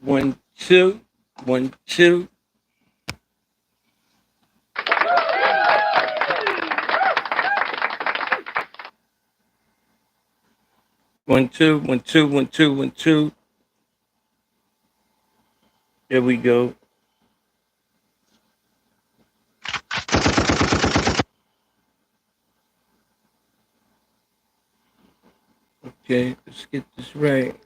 1, 2, 1, 2. 1, 2, 1, 2, 1, 2, 1, 2. There we go. Okay, let's get this right.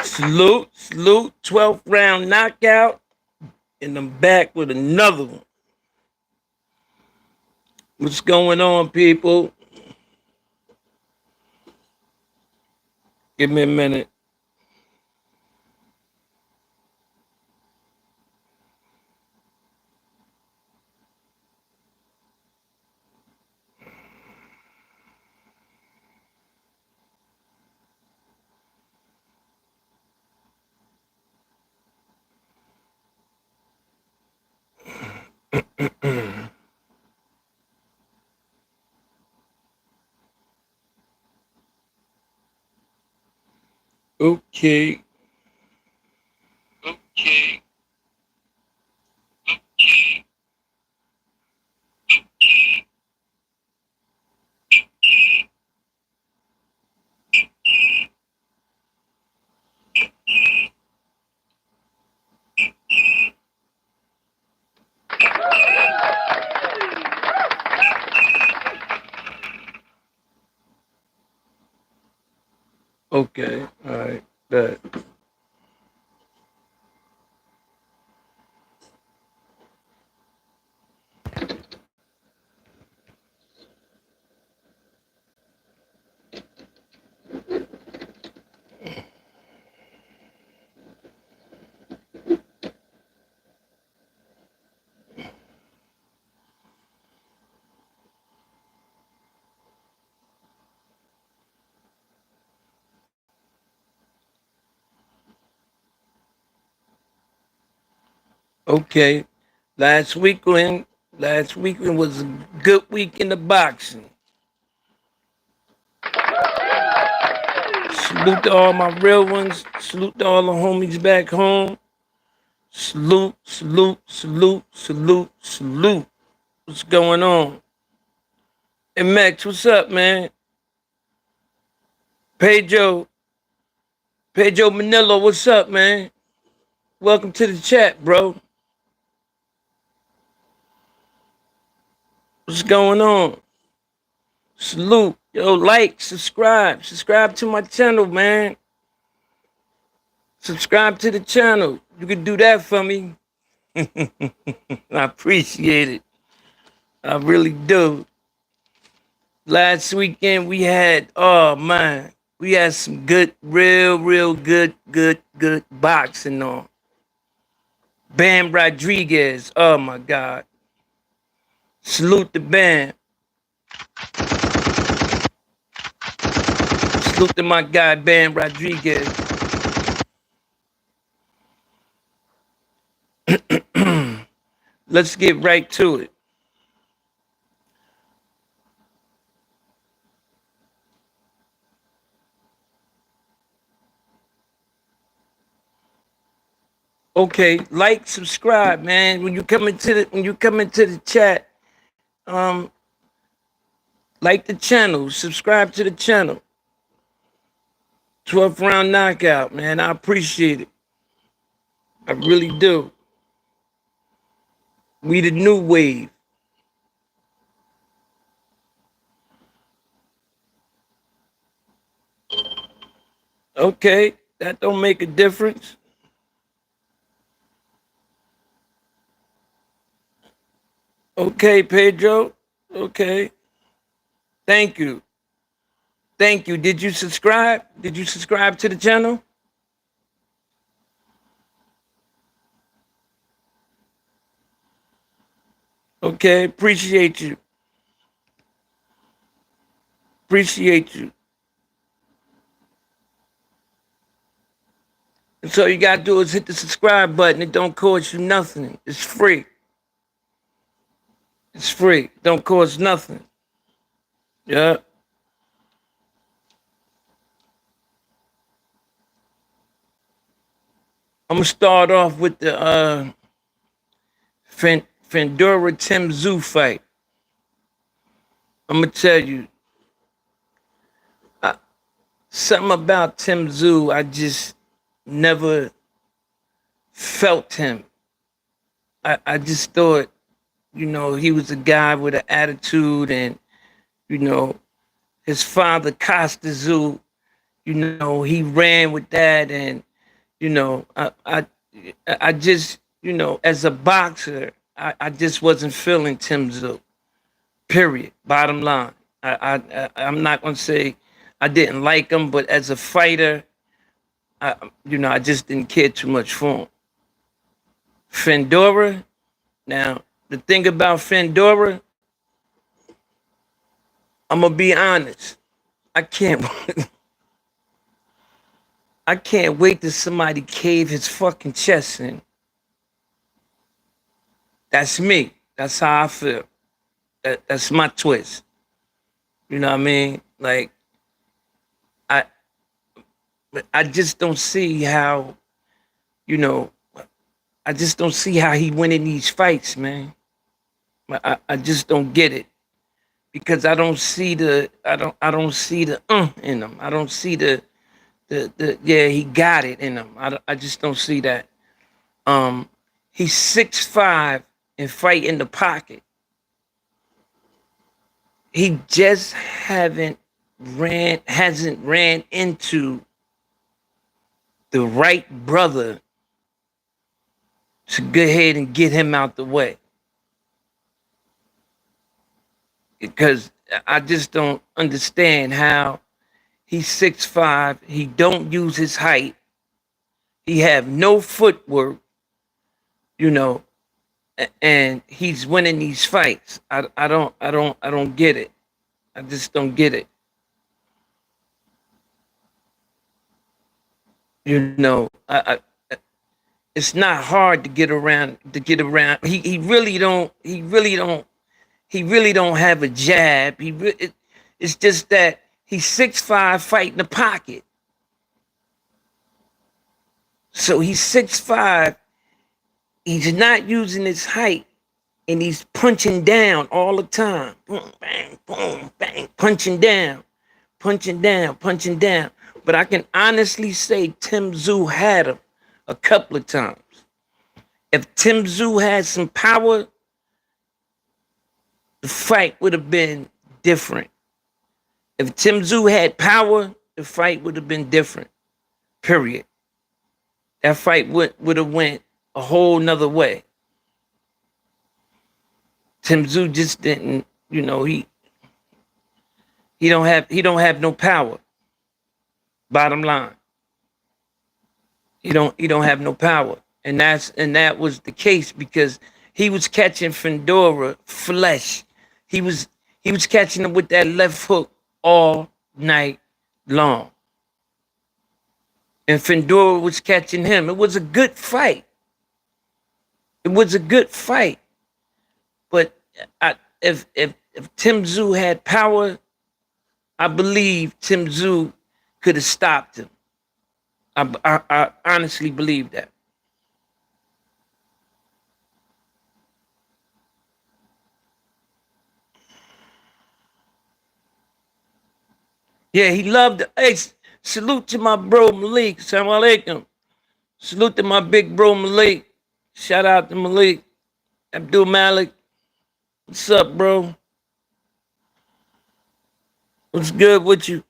Salute, salute, 12th round knockout. And I'm back with another one. What's going on, people? Give me a minute. Okay. Okay. Okay. All right. Good. Okay. Last weekend was a good week in the boxing. Salute to all my real ones. Salute to all the homies back home. Salute, salute, salute, salute, salute. What's going on? And Max, what's up, man? Pedro, Pedro Manilo, what's up, man? Welcome to the chat, bro. What's going on? Salute. Yo, like, subscribe. Subscribe to my channel, man. Subscribe to the channel. You can do that for me. I appreciate it. I really do. Last weekend we had, oh man, we had some good, real good boxing on. Bam Rodriguez, oh my God. Salute the Bam. Salute to my guy, Bam Rodriguez. Let's get right to it. Okay, like, subscribe, man. When you come into the chat, um, like the channel, subscribe to the channel. 12th round knockout, man. I appreciate it. I really do. We the new wave. Okay, that don't make a difference. Okay, Pedro. Okay. Thank you. Thank you. Did you subscribe? Did you subscribe to the channel? Okay, appreciate you. Appreciate you. And so you gotta do is hit the subscribe button. It don't cost you nothing. It's free. It's free. Don't cost nothing. Yeah. I'm gonna start off with the Fendor Tszyu fight. I'm gonna tell you something about Tszyu. I just never felt him. I just thought, he was a guy with an attitude, and his father Costa Tszyu, he ran with that, and I just, as a boxer, I just wasn't feeling Tszyu. Period. Bottom line. I'm not gonna say I didn't like him, but as a fighter, I just didn't care too much for him. Fendor. Now, the thing about Fendor, I'm gonna be honest. I can't. I can't wait till somebody cave his fucking chest in. That's me. That's how I feel. That's my twist. You know what I mean? Like, I I just don't see how, you know, I just don't see how he winning these fights, man. I just don't get it because I don't see the in him. I don't see the yeah, he got it in him. I just don't see that. He's 6'5" and fight in the pocket. He just hasn't ran into the right brother to go ahead and get him out the way. Because I just don't understand how he's 6'5", he don't use his height, he have no footwork, and he's winning these fights. I don't get it. I just don't get it. It's not hard to get around. He really don't. He really don't have a jab. It's just that he's 6'5", fighting the pocket. So he's 6'5". He's not using his height, and he's punching down all the time. Boom, bang, boom, bang, punching down, punching down, punching down. But I can honestly say Tszyu had him a couple of times. If Tszyu had some power, the fight would have been different. If Tszyu had power, the fight would have been different. Period. That fight would have went a whole nother way. Tszyu just didn't, he don't have no power. Bottom line. He don't have no power. And that was the case because he was catching Fendor flesh. He was catching him with that left hook all night long. And Fendor was catching him. It was a good fight. It was a good fight. But if Tszyu had power, I believe Tszyu could have stopped him. I honestly believe that. Yeah, he loved it. Hey, salute to my bro Malik. Assalamu alaikum. Salute to my big bro Malik. Shout out to Malik. Abdul Malik. What's up, bro? What's good with you?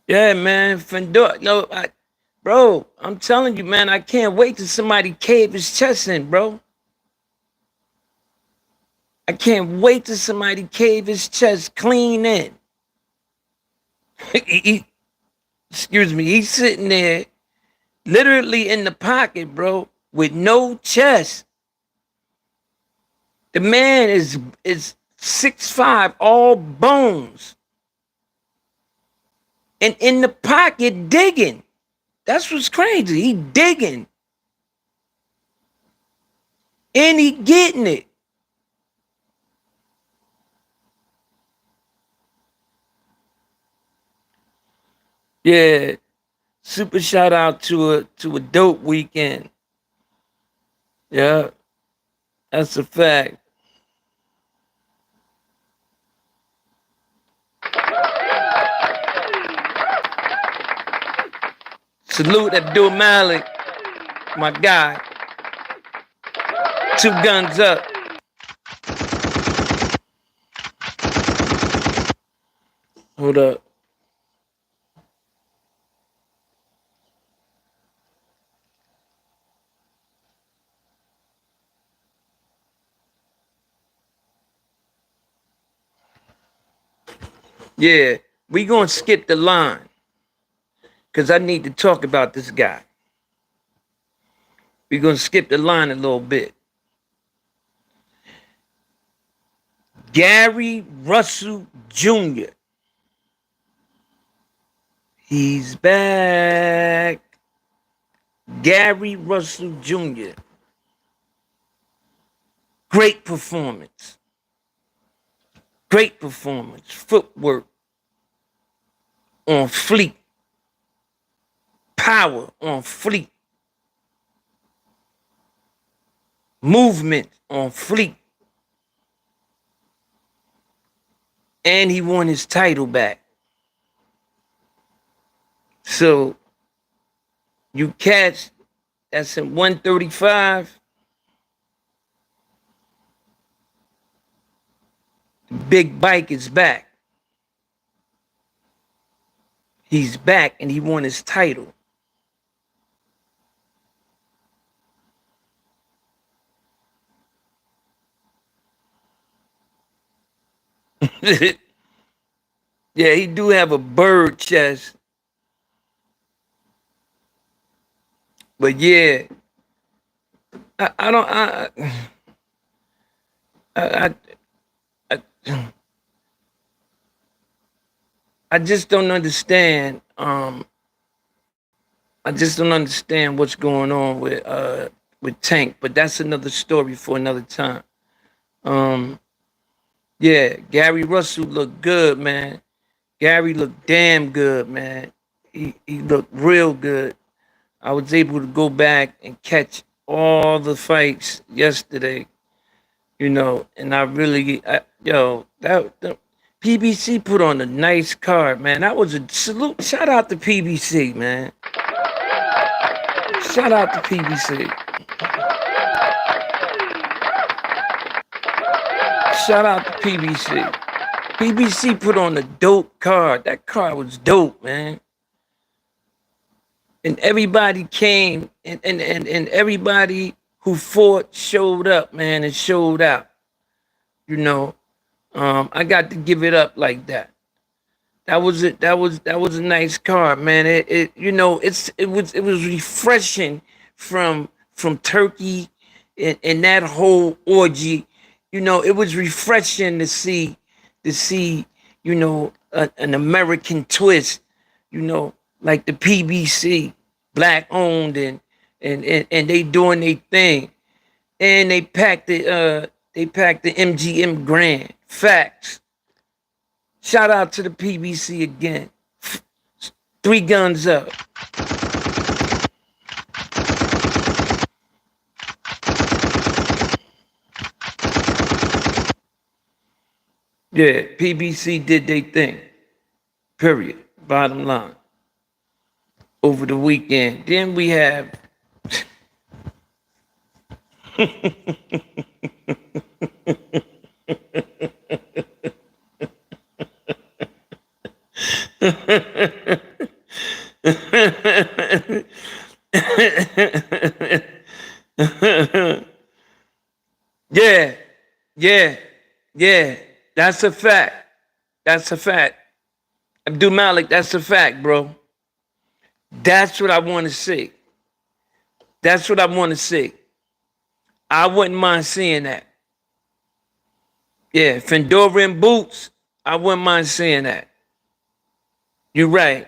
Yeah, man. Fendor. No, bro, I'm telling you, man, I can't wait till somebody cave his chest in, bro. I can't wait till somebody cave his chest clean in. Excuse me, he's sitting there literally in the pocket, bro, with no chest. The man is 6'5", all bones. And in the pocket digging. That's what's crazy. He digging. And he getting it. Yeah. Super shout out to a dope weekend. Yeah. That's a fact. Salute Abdul Malik, my guy. 2 guns up. Hold up. Yeah, we gonna skip the line because I need to talk about this guy. We're gonna skip the line a little bit. Gary Russell Jr. He's back. Gary Russell Jr. Great performance. Great performance. Footwork on fleek. Power on fleek. Movement on fleek. And he won his title back. So you catch that's in 135. Big Bike is back. He's back and he won his title. Yeah, he do have a bird chest. But yeah, I don't I, I just don't understand. I just don't understand what's going on with Tank. But that's another story for another time. Yeah, Gary Russell looked good, man. Gary looked damn good, man. He looked real good. I was able to go back and catch all the fights yesterday, and I really, that PBC put on a nice card, man. That was a salute. Shout out to PBC, man. Shout out to PBC. Shout out to PBC. PBC put on a dope card. That card was dope, man. And everybody came and everybody who fought showed up, man, and showed out. I got to give it up like that. That was it. That was a nice card, man. It was refreshing from Turkey and that whole orgy. It was refreshing to see an American twist, like the PBC, black owned and they doing their thing. And they packed the MGM Grand. Facts. Shout out to the PBC again. 3 guns up. Yeah, PBC did their thing. Period. Bottom line. Over the weekend. Then we have yeah. That's a fact. That's a fact. Abdul Malik, that's a fact, bro. That's what I want to see. That's what I want to see. I wouldn't mind seeing that. Yeah, Fendor and boots. I wouldn't mind saying that. You're right.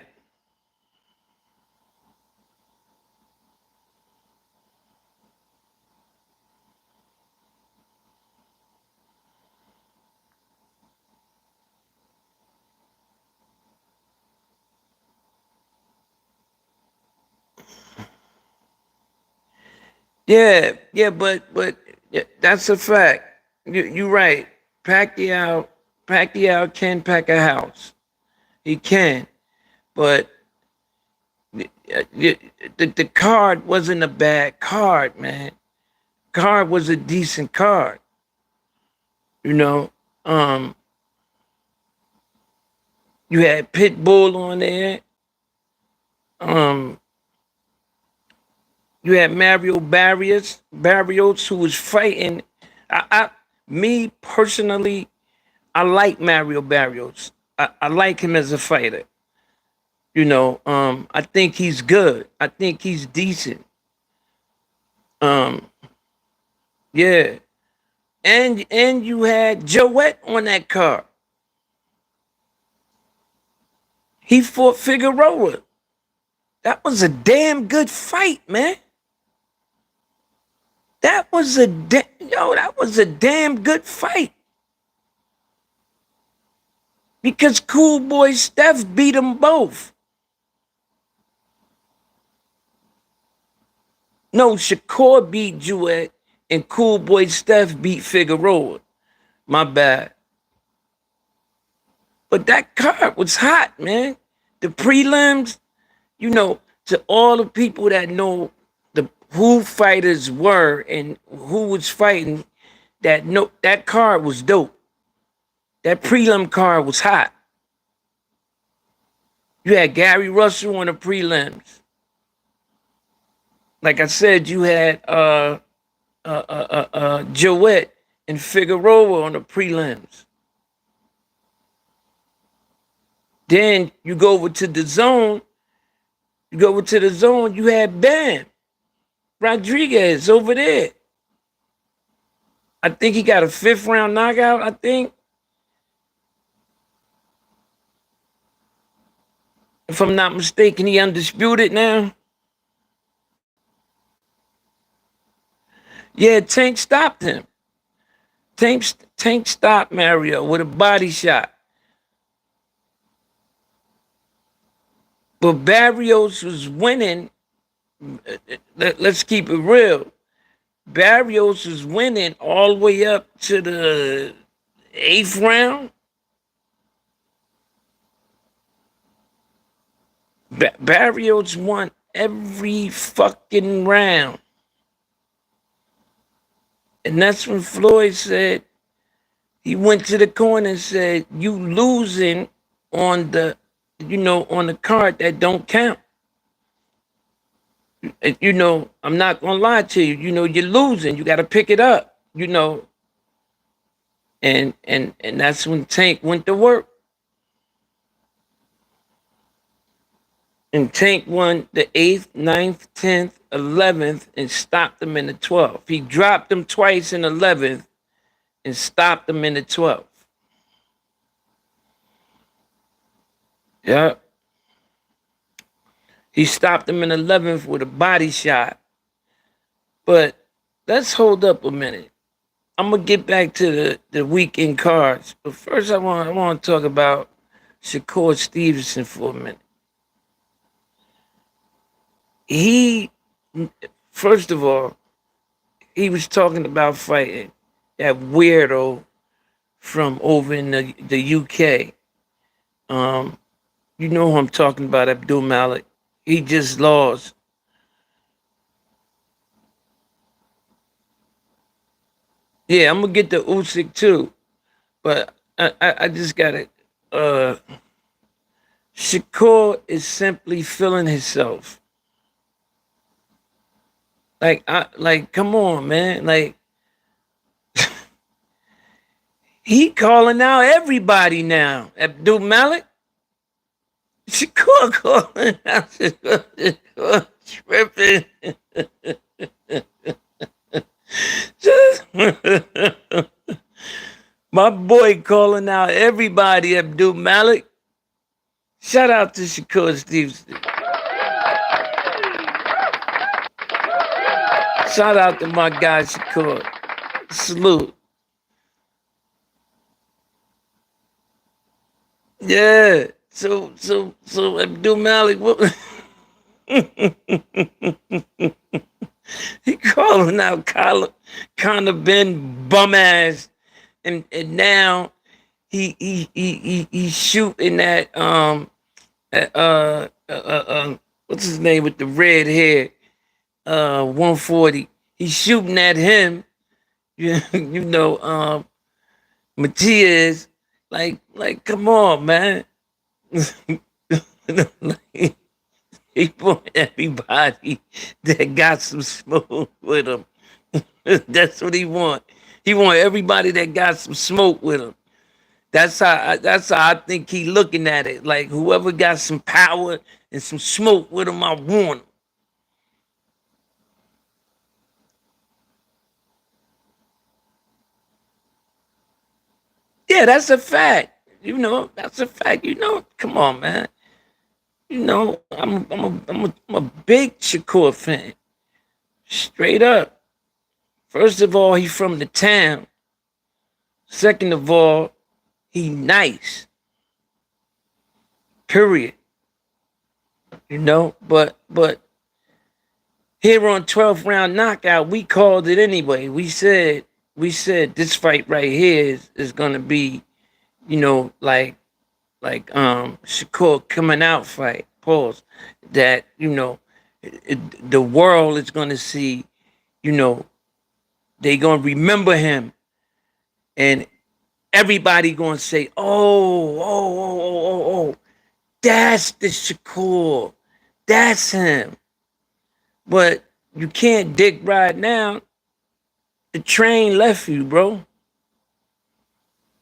Yeah, yeah, but yeah, that's a fact. You're right. Pacquiao, Pacquiao can pack a house. He can, but the card wasn't a bad card, man. Card was a decent card. You know, um, you had Pitbull on there. Um, you had Barrios, who was fighting. Me personally, I like Mario Barrios. I like him as a fighter. I think he's good. I think he's decent. Um, yeah, and you had Joette on that card. He fought Figueroa. That was a damn good fight, man. That was a damn good fight. Because Cool Boy Steph beat them both. No, Shakur beat Jewett and Cool Boy Steph beat Figueroa. My bad. But that card was hot, man. The prelims, to all the people that know who fighters were and who was fighting, that card was dope. That prelim card was hot. You had Gary Russell on the prelims. Like I said, you had Joette and Figueroa on the prelims. Then you go over to the zone. You had Bam Rodriguez over there. I think he got a 5th round knockout, I think. If I'm not mistaken, he undisputed now. Yeah, Tank stopped him. Tank stopped Mario with a body shot. But Barrios was winning. Let's keep it real. Barrios was winning all the way up to the 8th round. Barrios won every fucking round. And that's when Floyd said, he went to the corner and said, you losing on the card that don't count. I'm not gonna lie to you. You're losing. You got to pick it up. And that's when Tank went to work. And Tank won the 8th, 9th, 10th, 11th, and stopped him in the 12th. He dropped him twice in 11th and stopped him in the 12th. Yeah. He stopped him in 11th with a body shot. But let's hold up a minute. I'm gonna get back to the weekend cards, but first I want to talk about Shakur Stevenson for a minute. He, first of all, he was talking about fighting that weirdo from over in the UK. You know who I'm talking about, Abdul Malik. He just lost. Yeah, I'm gonna get the Usyk too, but I just gotta. Shakur is simply feeling himself. Come on, man. He calling out everybody now. Abdul Malik. Shakur calling out. Shakur tripping. My boy calling out everybody, Abdul Malik. Shout out to Shakur Stevenson. Shout out to my guy Shakur. Salute. Yeah. So Abdul Malik, what he calling out Connor Ben bum ass, and now he's shooting at what's his name with the red hair, 140. He's shooting at him. You know, Matias, like, come on, man. Like, he want everybody that got some smoke with him. That's what he want. He want everybody that got some smoke with him. That's how I think he looking at it. Like whoever got some power and some smoke with him, I want him. Yeah, that's a fact. You know, that's a fact. You know, come on, man. You know, I'm a big Shakur fan. Straight up. First of all, he from the town. Second of all, he nice. Period. You know, but here on 12th round knockout, we called it anyway. We said this fight right here is gonna be, you know, Shakur coming out fight. Pause. That, you know, the world is gonna see, you know, they gonna remember him, and everybody gonna say, oh, that's the Shakur, that's him. But you can't dick ride now. The train left you, bro.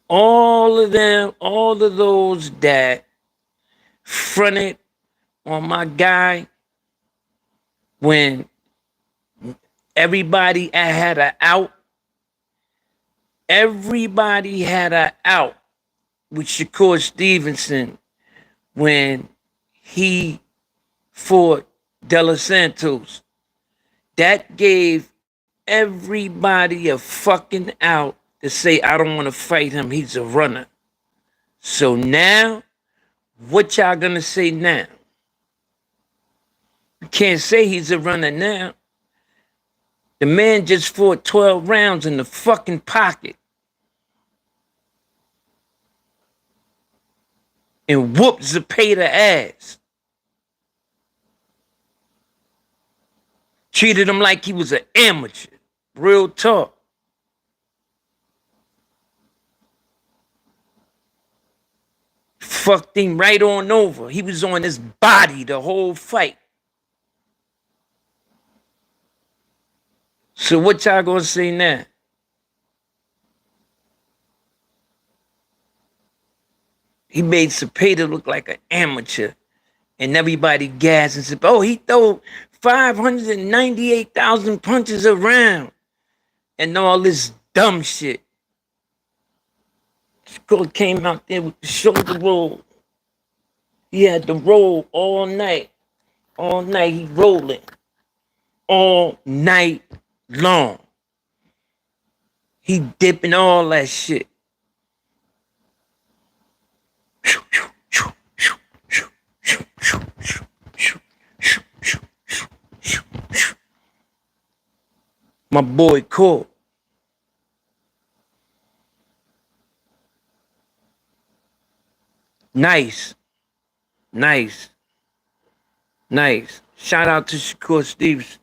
All of them, all of those that fronted on my guy when everybody had a out. Everybody had a out with Shakur Stevenson when he fought De Los Santos. That gave everybody a fucking out to say, I don't want to fight him. He's a runner. So now, what y'all gonna say now? You can't say he's a runner now. The man just fought 12 rounds in the fucking pocket and whooped Zepeda ass. Treated him like he was an amateur. Real talk. Fucked him right on over. He was on his body the whole fight. So what y'all gonna say now? He made Zepeda look like an amateur. And everybody gasped and said, oh, he threw 598,000 punches around. And all this dumb shit. Skull came out there with the shoulder roll. He had to roll all night. All night he rolling. All night long. He dipping all that shit. My boy Cole. Nice. Nice. Nice. Shout out to Shakur Stevenson.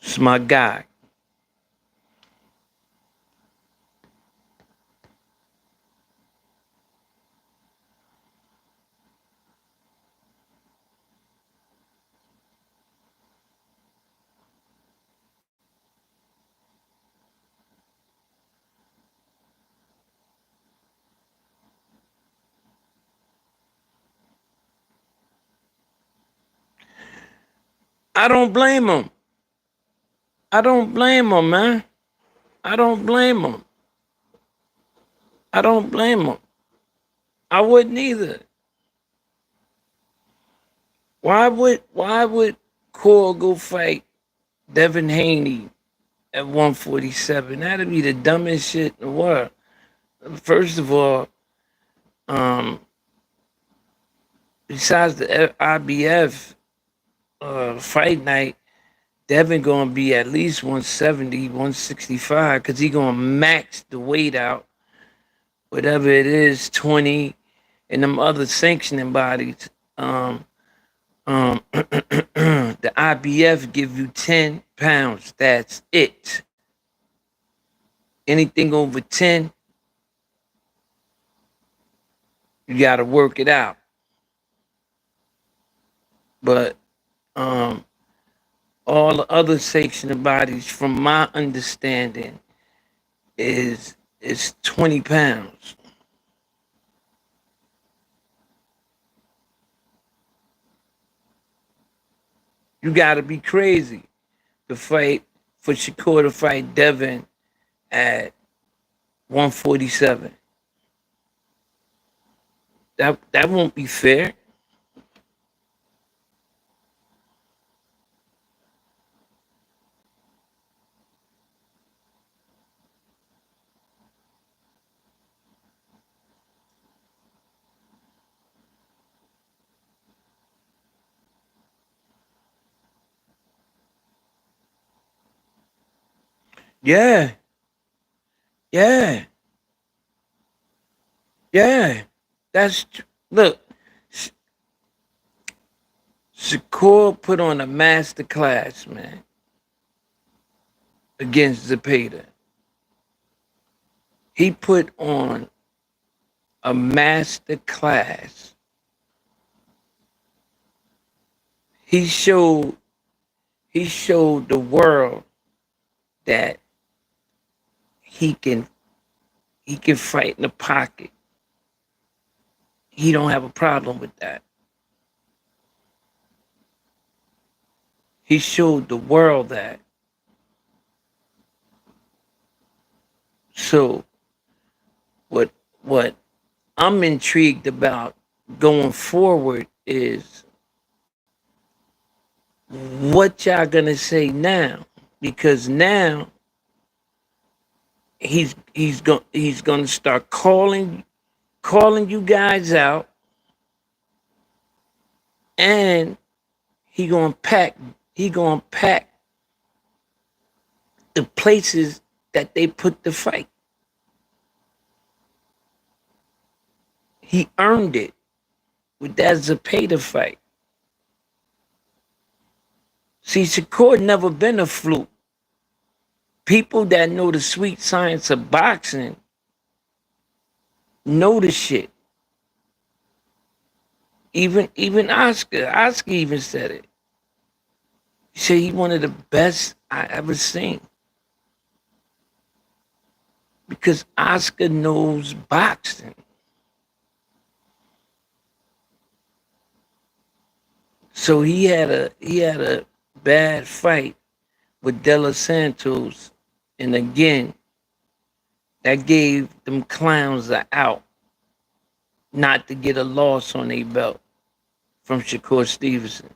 It's my guy. I don't blame him. I don't blame him, man. I don't blame him. I don't blame him. I wouldn't either. Why would Cole go fight Devin Haney at 147? That'd be the dumbest shit in the world. First of all, um, besides the IBF fight night, Devin gonna be at least 170, 165, because he gonna max the weight out, whatever it is, 20, and them other sanctioning bodies. The IBF give you 10 pounds. That's it. Anything over 10, you gotta work it out. But all the other sanctioning bodies, from my understanding, is 20 pounds. You gotta be crazy to fight for Shakur to fight Devin at 147. That won't be fair. Yeah, yeah, yeah. Look. Shakur put on a masterclass, man, against Zepeda. He put on a masterclass. He showed the world that he can fight in the pocket. He don't have a problem with that. He showed the world that. So what I'm intrigued about going forward is what y'all gonna say now, because now he's gonna start calling you guys out, and he gonna pack the places that they put the fight. He earned it with that Zepeda fight. See, Shakur never been a fluke. People that know the sweet science of boxing know the shit. Even Oscar even said it. He said he one of the best I ever seen, because Oscar knows boxing. So he had a bad fight with De Los Santos, and again, that gave them clowns a out not to get a loss on their belt from Shakur Stevenson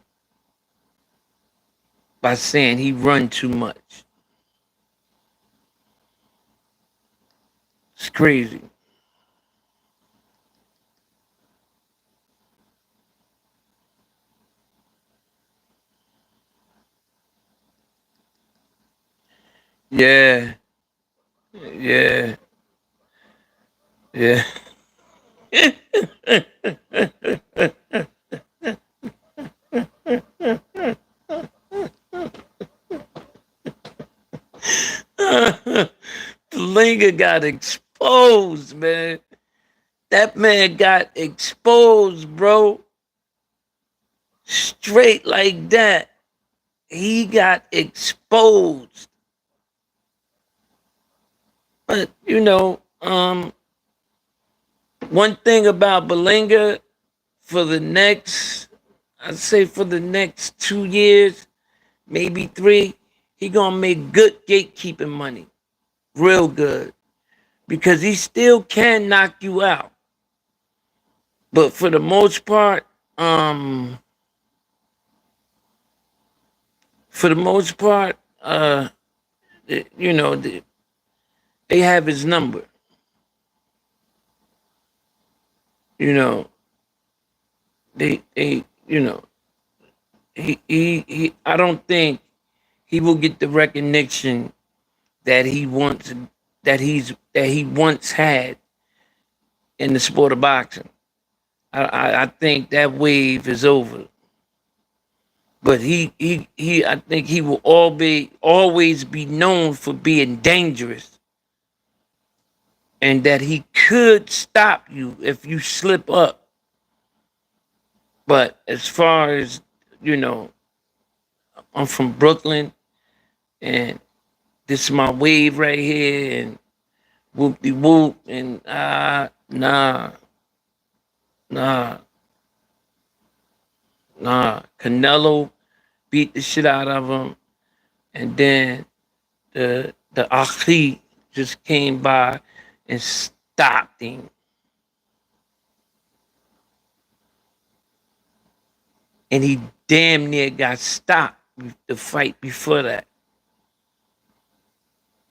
by saying he run too much. It's crazy. Yeah, yeah, yeah. Linga got exposed, man. That man got exposed, bro. Straight like that. He got exposed. But one thing about Belinga, for the next, I'd say for the next 2 years, maybe 3, he gonna make good gatekeeping money, real good, because he still can knock you out. But for the most part, for the most part, you know, they have his number. You know, they, you know, he. I don't think he will get the recognition that he wants, that he once had in the sport of boxing. I think that wave is over. But I think he will always be known for being dangerous, and that he could stop you if you slip up. But as far as, you know, I'm from Brooklyn, and this is my wave right here, and whoop de whoop, and nah, nah, nah. Canelo beat the shit out of him, and then the Akhi just came by and stopped him. And he damn near got stopped the fight before that.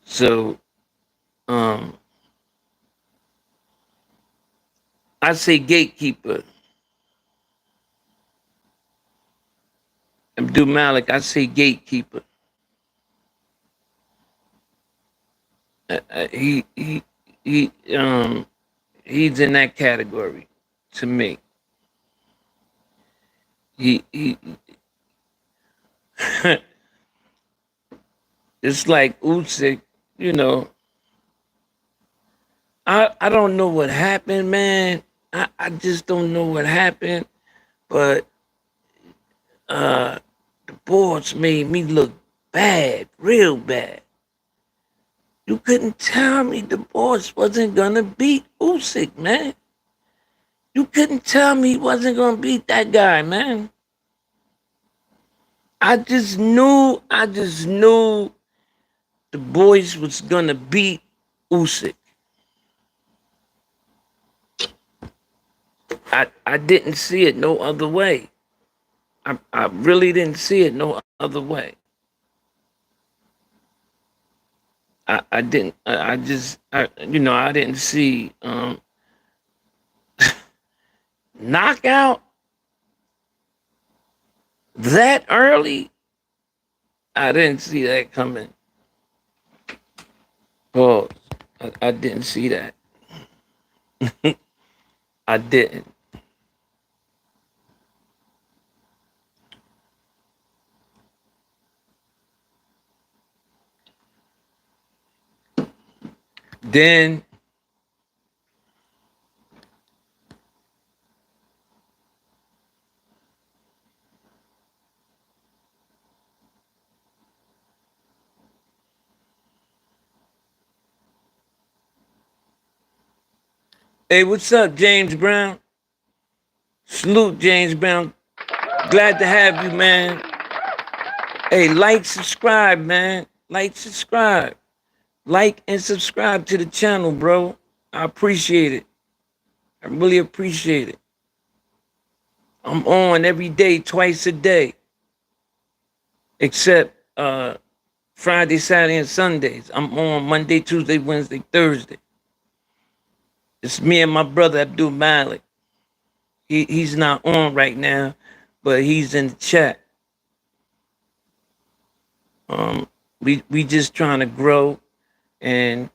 So I say gatekeeper. Abdul Malik, I say gatekeeper. He he he's in that category to me. He it's like Usyk, you know. I don't know what happened, man. I just don't know what happened, but the boards made me look bad, real bad. You couldn't tell me the boss wasn't gonna beat Usyk, man. You couldn't tell me he wasn't gonna beat that guy, man. I just knew the boys was gonna beat Usyk. I didn't see it no other way. I really didn't see it no other way. I didn't. I just, you know, I didn't see knockout that early. I didn't see that coming. Pause. I didn't see that. I didn't. Then hey, what's up, James Brown? Salute, James Brown. Glad to have you, man. Hey, like, subscribe, man. Like, subscribe. Like and subscribe to the channel, bro. I appreciate it. I really appreciate it. I'm on every day, twice a day, except Friday, Saturday, and Sundays. I'm on Monday, Tuesday, Wednesday, Thursday. It's me and my brother Abdul Malik. He's not on right now, but he's in the chat. We just trying to grow, and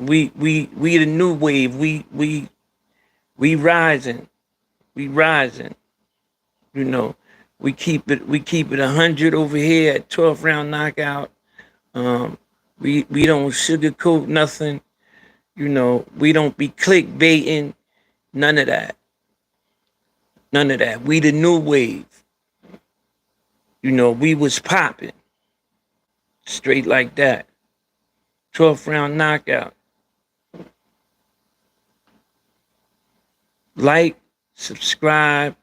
we the new wave. We rising. We rising. You know, we keep it 100 over here at 12th round knockout. We don't sugarcoat nothing. You know, we don't be clickbaiting. None of that. None of that. We the new wave. You know, we was popping straight like that. 12th round knockout. Like, subscribe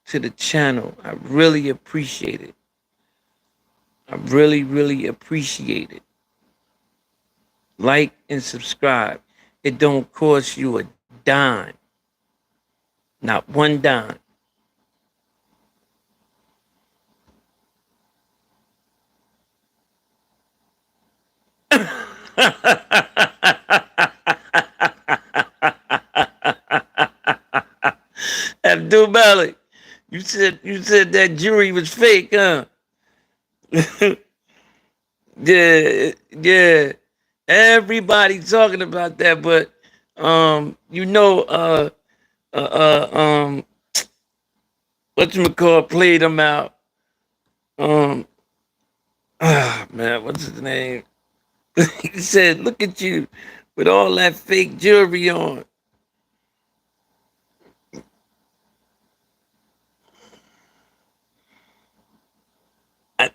to the channel. I really appreciate it. I really, really appreciate it. Like and subscribe. It don't cost you a dime. Not one dime. Abdul Malik, you said that jury was fake, huh? Yeah, yeah. Everybody talking about that, but you know, uh, uh um, whatchamacallit played him out. Um, man, what's his name? He said, "Look at you with all that fake jewelry on."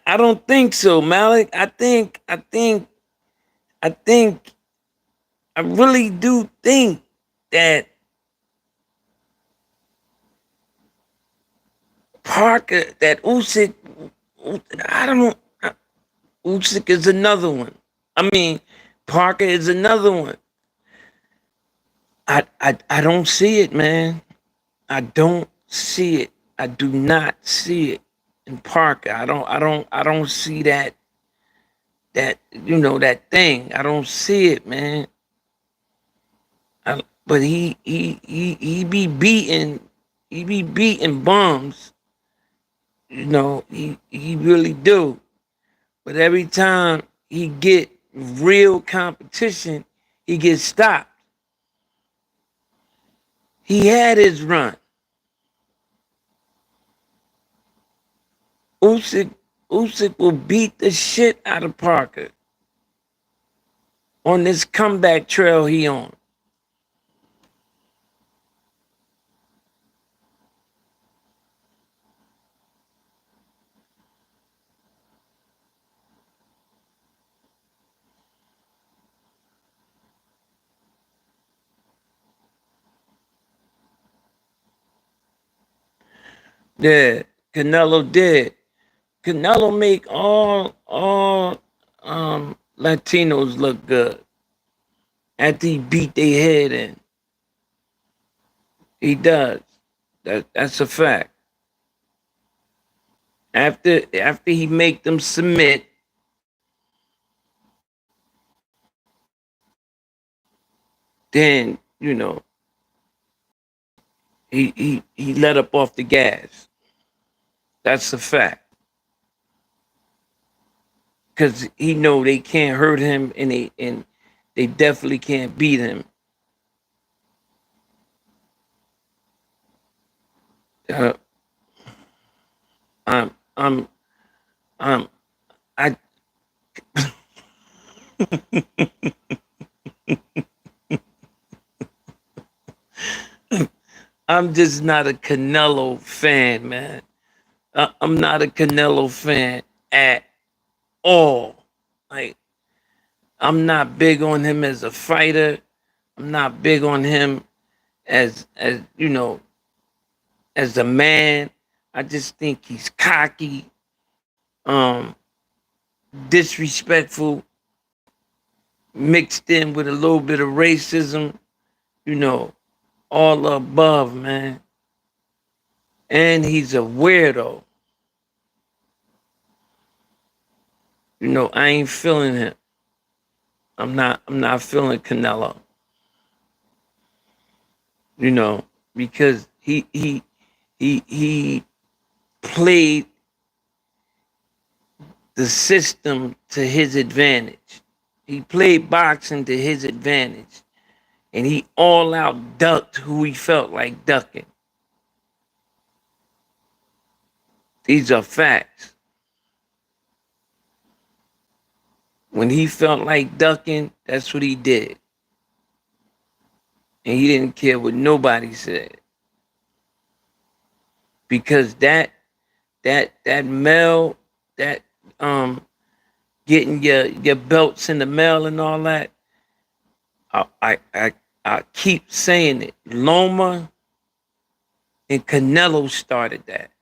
I don't think so, Malik. I think, I really do think that Parker, that Usyk, I don't. Usyk is another one. I mean, Parker is another one. I don't see it, man. I don't see it. I do not see it in Parker. I don't see that thing. I don't see it, man. But he be beating bums. He really do. But every time he get real competition, he gets stopped. He had his run. Usyk Usyk will beat the shit out of Parker on this comeback trail he on. Yeah, Canelo did. Canelo make all Latinos look good after he beat their head in. He does. That's a fact. After he make them submit, then he let up off the gas. That's a fact. Cause he know they can't hurt him, and they definitely can't beat him. Uh, I'm I'm I'm I I'm just not a Canelo fan, man. I'm not a Canelo fan at all. Like, I'm not big on him as a fighter. I'm not big on him as a man. I just think he's cocky, um, disrespectful, mixed in with a little bit of racism. You know, all above, man. And he's a weirdo. I ain't feeling him. I'm not feeling Canelo. You know, because he played the system to his advantage. He played boxing to his advantage. And he all out ducked who he felt like ducking. These are facts. When he felt like ducking, that's what he did. And he didn't care what nobody said. Because that mail, that getting your belts in the mail and all that, I keep saying it. Loma and Canelo started that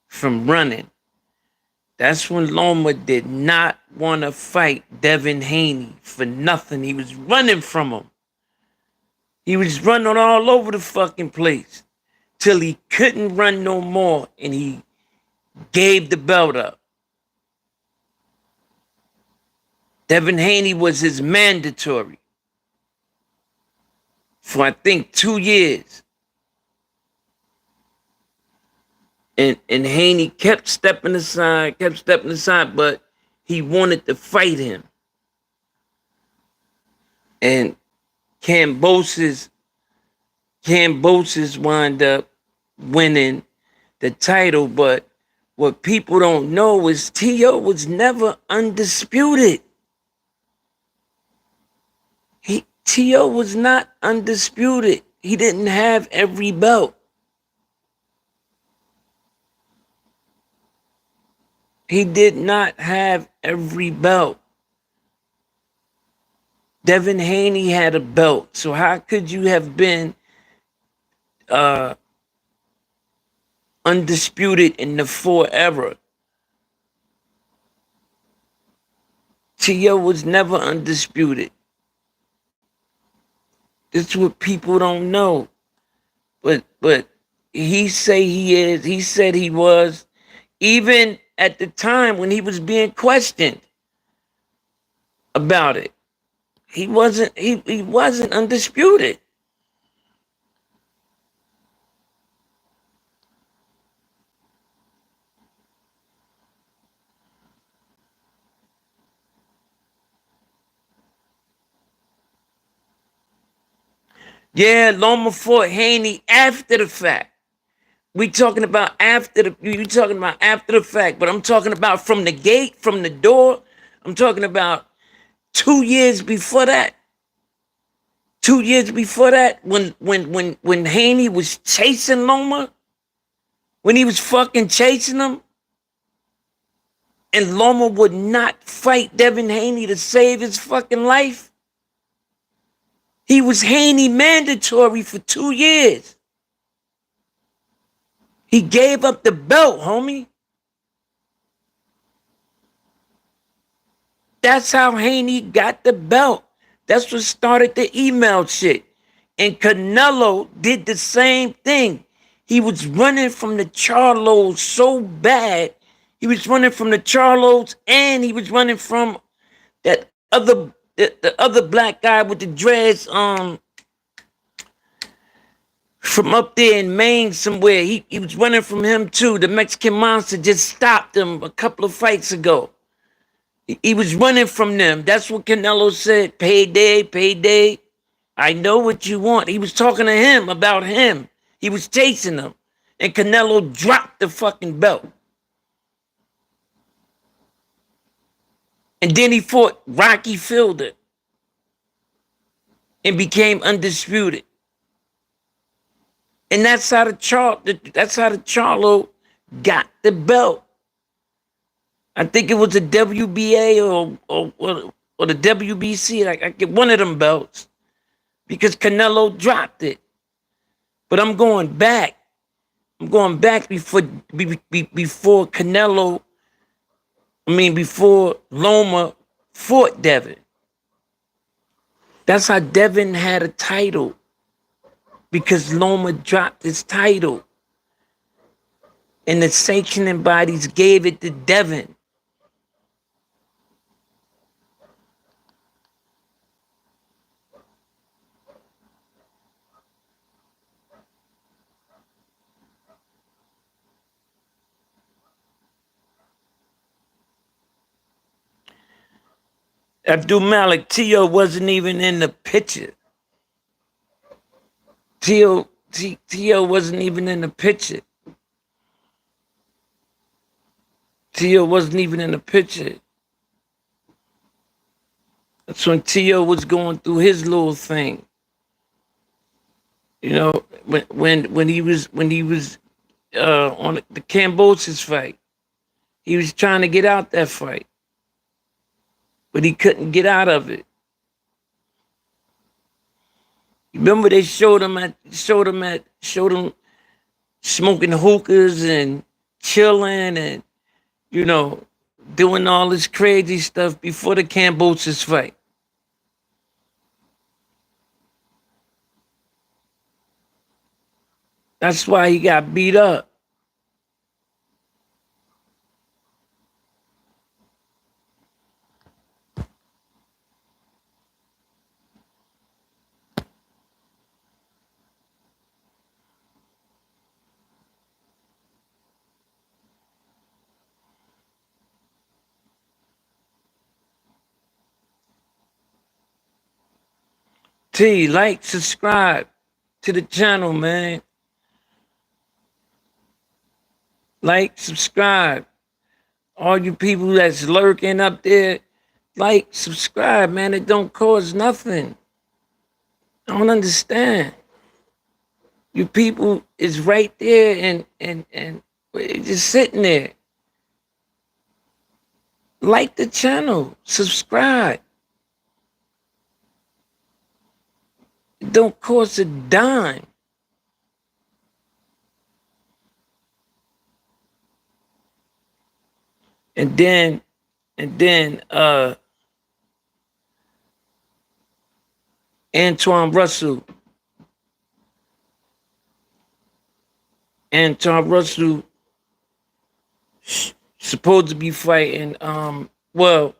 from running. That's when Loma did not want to fight Devin Haney for nothing. He was running from him. He was running all over the fucking place till he couldn't run no more, and he gave the belt up. Devin Haney was his mandatory for, I think, 2 years. And Haney kept stepping aside, but he wanted to fight him. And Kambosos wound up winning the title, but what people don't know is Tszyu was never undisputed. Tszyu was not undisputed. He didn't have every belt. He did not have every belt. Devin Haney had a belt. So how could you have been undisputed in the 4 era? Tszyu was never undisputed. This is what people don't know. But he say he is. He said he was. Even at the time when he was being questioned about it, he wasn't undisputed. Yeah, Loma fought Haney after the fact. You talking about after the fact, but I'm talking about from the gate, from the door. I'm talking about 2 years before that. 2 years before that, when Haney was chasing Loma, when he was fucking chasing him, and Loma would not fight Devin Haney to save his fucking life. He was Haney mandatory for 2 years. He gave up the belt, homie. That's how Haney got the belt. That's what started the email shit. And Canelo did the same thing. He was running from the Charlos so bad. He was running from the Charlos, and he was running from that other the other black guy with the dreads, from up there in Maine somewhere. He was running from him too. The Mexican Monster just stopped him a couple of fights ago. He was running from them. That's what Canelo said. Payday, payday. I know what you want. He was talking to him about him. He was chasing him. And Canelo dropped the fucking belt. And then he fought Rocky Fielder and became undisputed. And that's how the Charlo got the belt. I think it was the WBA or the WBC. I get one of them belts because Canelo dropped it. But I'm going back. Before Canelo. Before Loma fought Devin. That's how Devin had a title. Because Loma dropped his title. And the sanctioning bodies gave it to Devin. Abdul Malik, Tszyu wasn't even in the picture. Tszyu wasn't even in the picture. Tszyu wasn't even in the picture. That's when Tszyu was going through his little thing. You know, when he was on the Kambosos fight, he was trying to get out that fight, but he couldn't get out of it. Remember they showed him smoking hookahs and chilling, and doing all this crazy stuff before the Cambosis fight. That's why he got beat up. T, like, subscribe to the channel, man. Like, subscribe. All you people that's lurking up there, like, subscribe, man. It don't cost nothing. I don't understand. You people is right there and just sitting there. Like the channel, subscribe. It don't cost a dime. And then Antoine Russell. Antoine Russell supposed to be fighting. Well,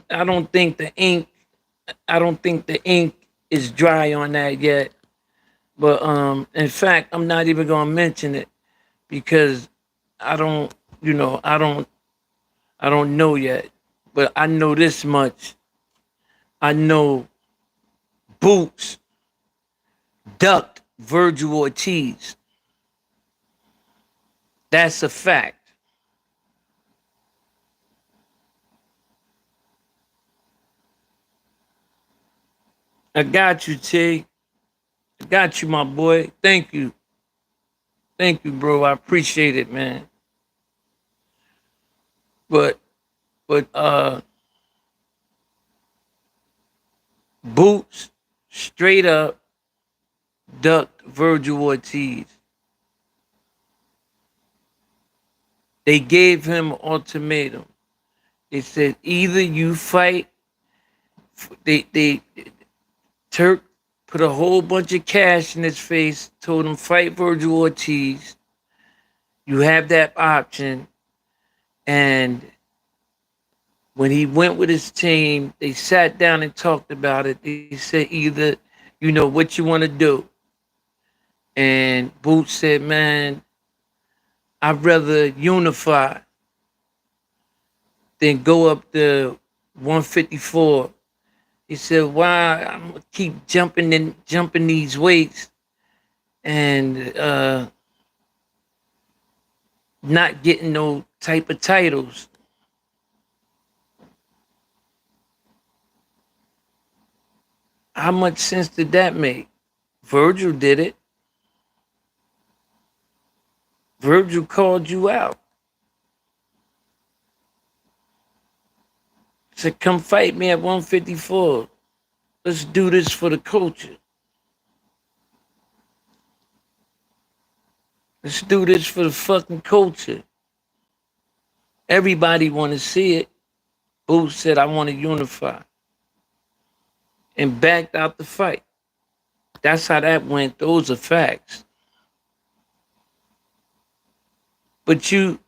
I don't think the ink is dry on that yet. But in fact, I'm not even gonna mention it because I don't, I don't know yet. But I know this much. I know Boots ducked Virgil Ortiz. That's a fact. I got you, T. I got you, my boy. Thank you. Thank you, bro. I appreciate it, man. But Boots straight up ducked Virgil Ortiz. They gave him an ultimatum. They said either you fight. They Turk put a whole bunch of cash in his face, told him fight Virgil Ortiz. You have that option. And when he went with his team, they sat down and talked about it. They said either, what you want to do. And Boots said, man, I'd rather unify than go up to 154. He said, why I'm gonna keep jumping these weights and not getting no type of titles. How much sense did that make? Virgil did it. Virgil called you out. Said, come fight me at 154. Let's do this for the culture. Let's do this for the fucking culture. Everybody want to see it. Boots said, I want to unify. And backed out the fight. That's how that went. Those are facts. But you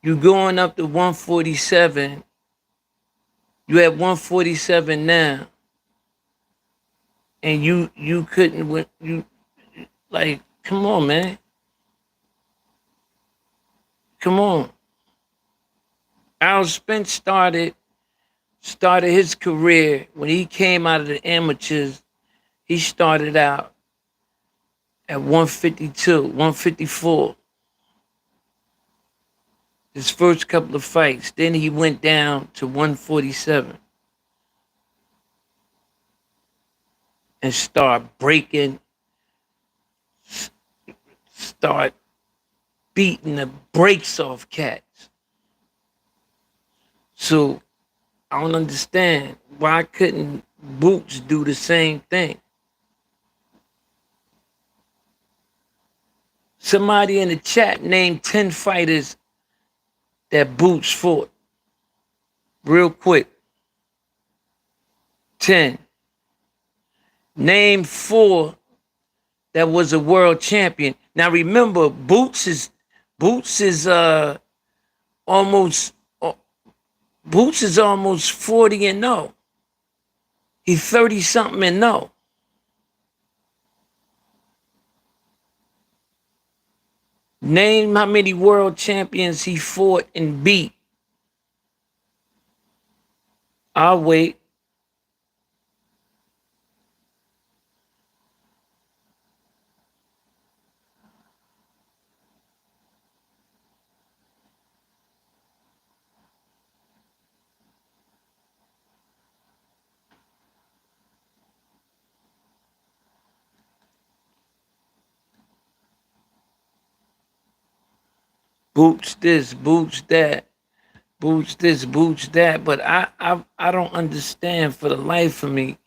going up to 147. You at 147 now. And you couldn't win. You like, come on, man. Come on. Al Spence started his career when he came out of the amateurs. He started out at 152, 154. His first couple of fights. Then he went down to 147. And start beating the brakes off cats. So I don't understand why couldn't Boots do the same thing. Somebody in the chat named 10 fighters that Boots fought? Real quick. 10. Name 4 that was a world champion. Now remember, Boots is almost Boots is almost 40-0. He's 30-something and no. Name how many world champions he fought and beat. I'll wait. Boots this, Boots that, Boots this, Boots that. But I don't understand for the life of me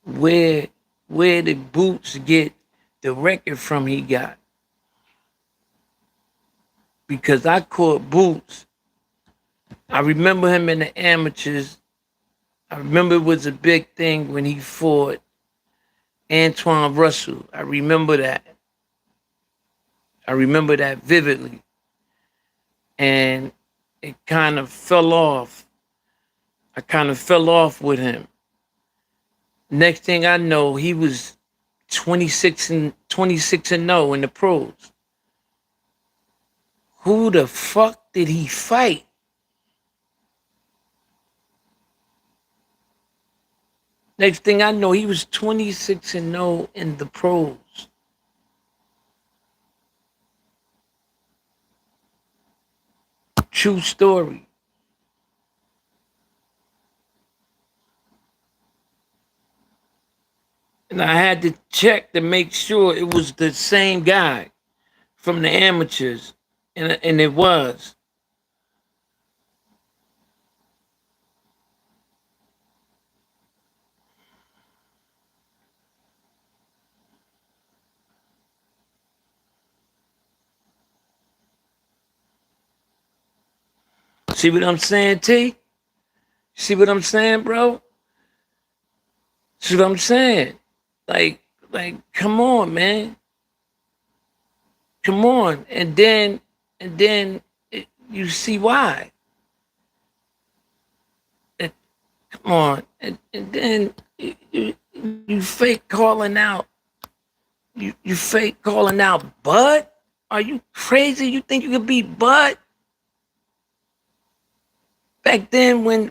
where did Boots get the record from he got? Because I caught Boots. I remember him in the amateurs. I remember it was a big thing when he fought Antoine Russell. I remember that. I remember that vividly. And it kind of fell off. I kind of fell off with him. Next thing I know, he was 26-0 in the pros. Who the fuck did he fight? Next thing I know, he was 26-0 in the pros. True story. And I had to check to make sure it was the same guy from the amateurs. And it was. See what I'm saying, T? See what I'm saying, bro? See what I'm saying? Like, come on, man. Come on. And then you see why. Come on. And then you fake calling out. You fake calling out Bud? Are you crazy? You think you could beat Bud? Back then when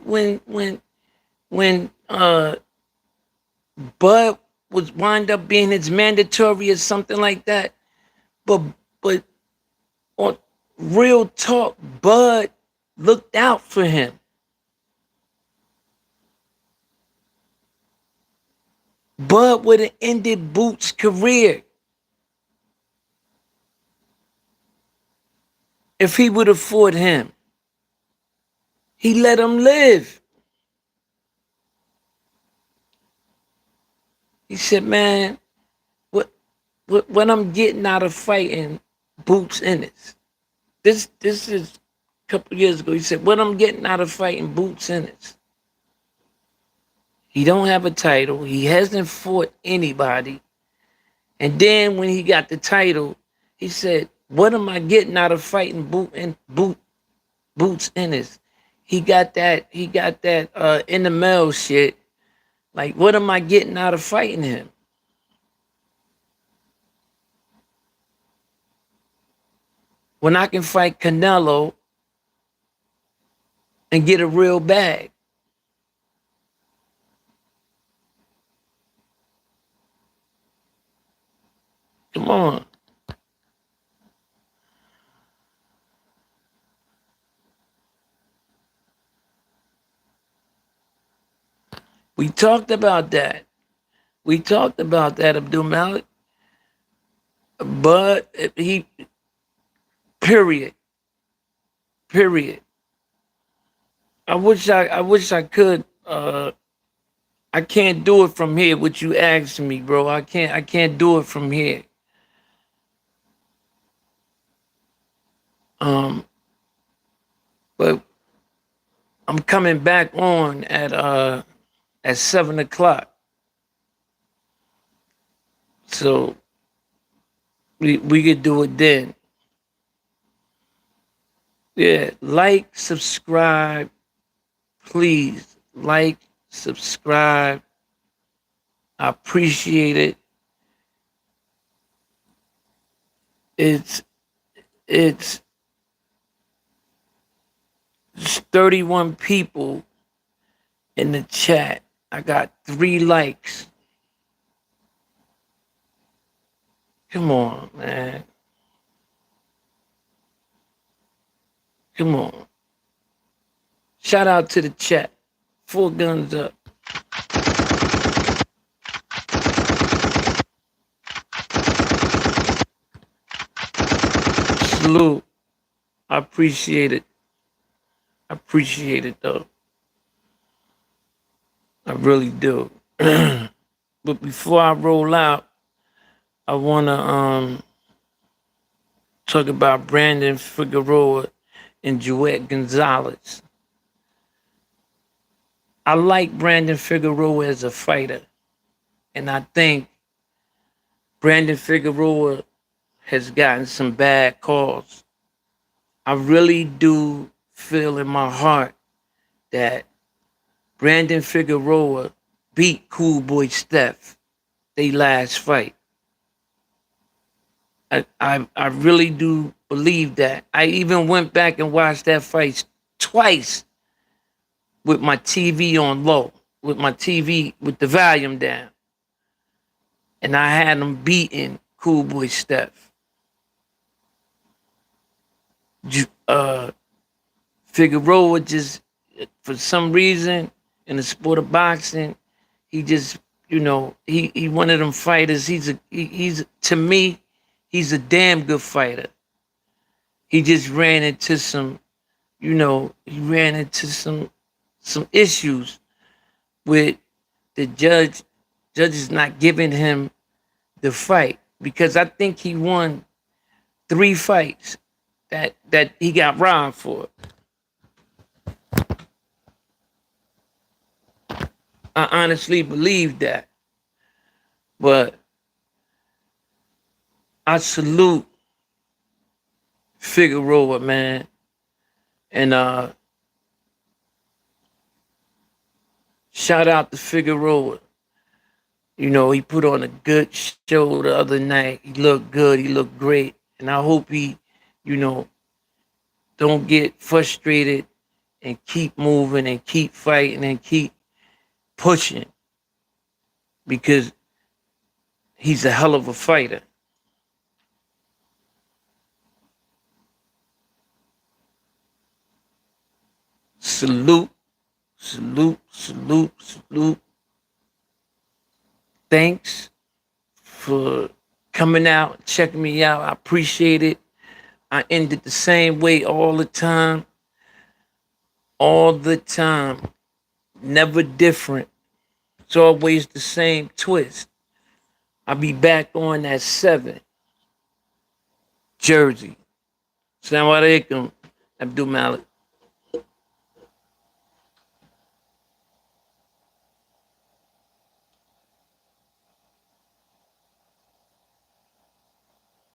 Bud was wind up being his mandatory or something like that. But on real talk, Bud looked out for him. Bud would have ended Boots' career if he would have fought him. He let him live. He said, man, what I'm getting out of fighting Boots Ennis. This is a couple years ago. He said, what I'm getting out of fighting Boots Ennis. He don't have a title. He hasn't fought anybody. And then when he got the title, he said, what am I getting out of fighting Boots Ennis? He got that in the mail shit. Like, what am I getting out of fighting him? When I can fight Canelo and get a real bag. Come on. We talked about that. We talked about that, Abdul Malik. But he, period. I wish I could. I can't do it from here. What you asked me, bro. I can't do it from here. But I'm coming back on at 7 o'clock. So we could do it then. Yeah, like, subscribe, please. Like, subscribe. I appreciate it. It's it's 31 people in the chat. I got 3 likes. Come on, man. Come on. Shout out to the chat. 4 guns up. Salute. I appreciate it. I appreciate it though. I really do. But before I roll out, I wanna talk about Brandon Figueroa and Joette Gonzalez. I like Brandon Figueroa as a fighter, and I think Brandon Figueroa has gotten some bad calls. I really do feel in my heart that Brandon Figueroa beat Cool Boy Steph they last fight. I really do believe that. I even went back and watched that fight twice with my TV on low, with my TV with the volume down. And I had him beating Cool Boy Steph. Figueroa just, for some reason, in the sport of boxing, he just, he one of them fighters. He's to me, he's a damn good fighter. He just ran into some, some issues with the judges not giving him the fight, because I think he won 3 fights that he got robbed for. I honestly believe that. But I salute Figueroa, man. And shout out to Figueroa. He put on a good show the other night. He looked good. He looked great. And I hope he, don't get frustrated and keep moving and keep fighting and keep pushing, because he's a hell of a fighter. Salute, salute, salute, salute. Thanks for coming out, checking me out. I appreciate it. I end it the same way all the time. All the time. Never different. It's always the same twist. I'll be back on at 7. Jersey. Assalamu alaikum. Abdul Malik.